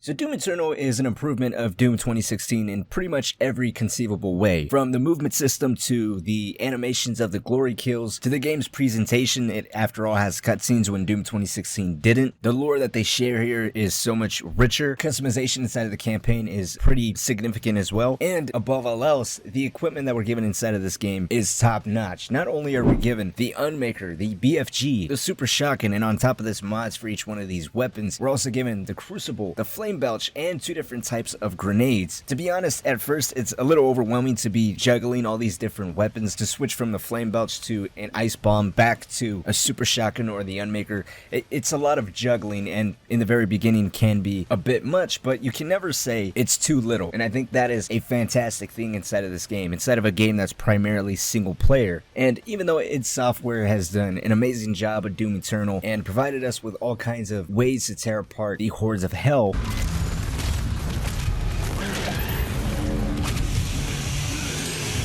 So Doom Eternal is an improvement of Doom 2016 in pretty much every conceivable way. From the movement system to the animations of the glory kills to the game's presentation, it after all has cutscenes when Doom 2016 didn't. The lore that they share here is so much richer. Customization inside of the campaign is pretty significant as well. And above all else, the equipment that we're given inside of this game is top notch. Not only are we given the Unmaker, the BFG, the Super Shotgun, and on top of this mods for each one of these weapons, we're also given the Crucible, the Flame Belch, and two different types of grenades. To be honest, at first it's a little overwhelming to be juggling all these different weapons, to switch from the Flame Belch to an Ice Bomb back to a Super Shotgun or the Unmaker. It's a lot of juggling, and in the very beginning can be a bit much, but you can never say it's too little. And I think that is a fantastic thing inside of this game, inside of a game that's primarily single player. And even though id Software has done an amazing job of Doom Eternal and provided us with all kinds of ways to tear apart the hordes of hell,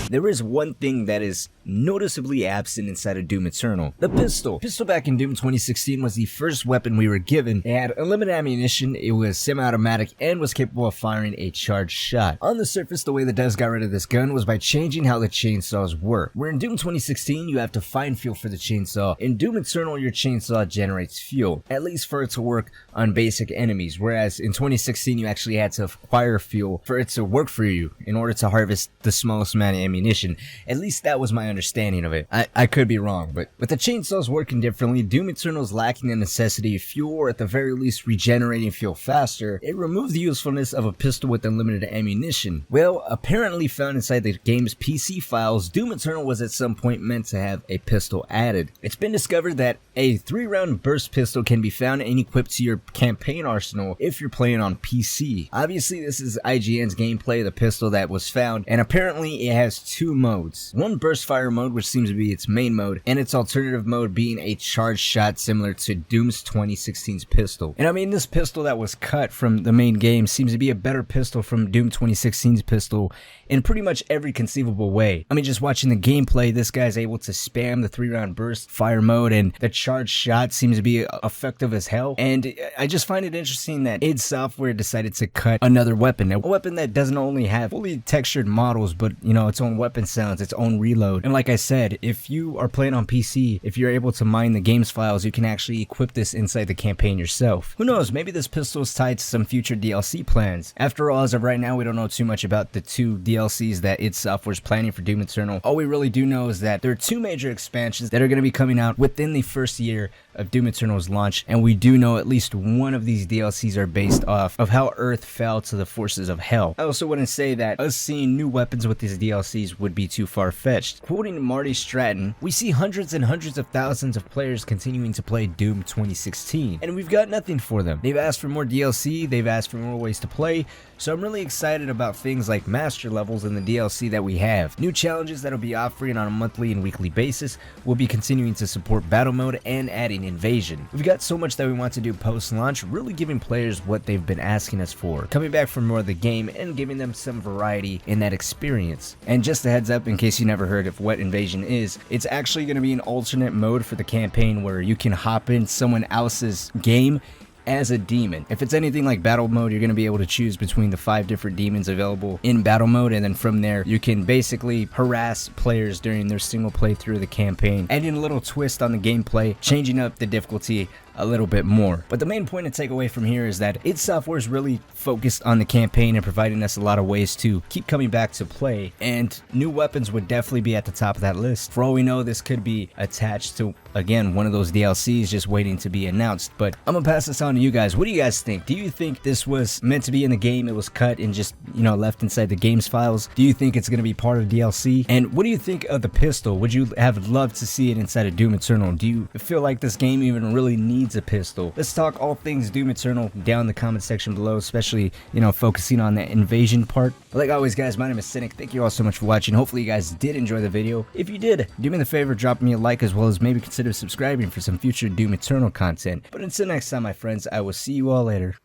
there is one thing that is noticeably absent inside of Doom Eternal: the pistol. Pistol back in Doom 2016 was the first weapon we were given. It had unlimited ammunition, it was semi-automatic, and was capable of firing a charged shot. On the surface, the way the devs got rid of this gun was by changing how the chainsaws work. Where in Doom 2016, you have to find fuel for the chainsaw, in Doom Eternal, your chainsaw generates fuel, at least for it to work on basic enemies, whereas in 2016, you actually had to acquire fuel for it to work for you in order to harvest the smallest amount of ammunition. At least that was my understanding of it. I could be wrong, but with the chainsaws working differently, Doom Eternal is lacking the necessity of fuel, or at the very least regenerating fuel faster. It removed the usefulness of a pistol with unlimited ammunition. Well, apparently found inside the game's PC files, Doom Eternal was at some point meant to have a pistol added. It's been discovered that a 3-round burst pistol can be found and equipped to your campaign arsenal if you're playing on PC. Obviously, this is IGN's gameplay of the pistol that was found, and apparently it has two modes. One, burst fire mode, which seems to be its main mode, and its alternative mode being a charged shot similar to Doom's 2016's pistol. And I mean, this pistol that was cut from the main game seems to be a better pistol from Doom 2016's pistol in pretty much every conceivable way. I mean, just watching the gameplay, this guy's able to spam the 3-round burst fire mode, and the charged shot seems to be effective as hell. And I just find it interesting that id Software decided to cut another weapon, a weapon that doesn't only have fully textured models, but you know, its own weapon sounds, its own reload. And like I said, if you are playing on PC, if you're able to mine the game's files, you can actually equip this inside the campaign yourself. Who knows, maybe this pistol is tied to some future DLC plans. After all, as of right now, we don't know too much about the two DLCs that id Software is planning for Doom Eternal. All we really do know is that there are two major expansions that are going to be coming out within the first year of Doom Eternal's launch, and we do know at least one of these DLCs are based off of how Earth fell to the forces of hell. I also wouldn't say that us seeing new weapons with these DLCs would be too far-fetched. Quoting Marty Stratton, "We see hundreds and hundreds of thousands of players continuing to play Doom 2016, and we've got nothing for them. They've asked for more DLC, they've asked for more ways to play, so I'm really excited about things like master levels in the DLC that we have. New challenges that'll be offering on a monthly and weekly basis. We'll be continuing to support battle mode and adding invasion. We've got so much that we want to do post-launch, really giving players what they've been asking us for, coming back for more of the game and giving them some variety in that experience." And just a heads up, in case you never heard of what invasion is, it's actually going to be an alternate mode for the campaign where you can hop in someone else's game as a demon. If it's anything like battle mode, you're going to be able to choose between the 5 different demons available in battle mode, and then from there you can basically harass players during their single playthrough of the campaign, adding a little twist on the gameplay, changing up the difficulty a little bit more. But the main point to take away from here is that id Software is really focused on the campaign and providing us a lot of ways to keep coming back to play, and new weapons would definitely be at the top of that list. For all we know, this could be attached to, again, one of those DLCs just waiting to be announced. But I'm gonna pass this on to you guys. What do you guys think? Do you think this was meant to be in the game, it was cut and just, you know, left inside the game's files? Do you think it's gonna be part of DLC? And what do you think of the pistol? Would you have loved to see it inside of Doom Eternal? Do you feel like this game even really needs a pistol? Let's talk all things Doom Eternal down in the comment section below, especially, you know, focusing on that invasion part. But like always, guys, my name is Cynic. Thank you all so much for watching. Hopefully you guys did enjoy the video. If you did, do me the favor, drop me a like, as well as maybe consider subscribing for some future Doom Eternal content. But until next time, my friends, I will see you all later.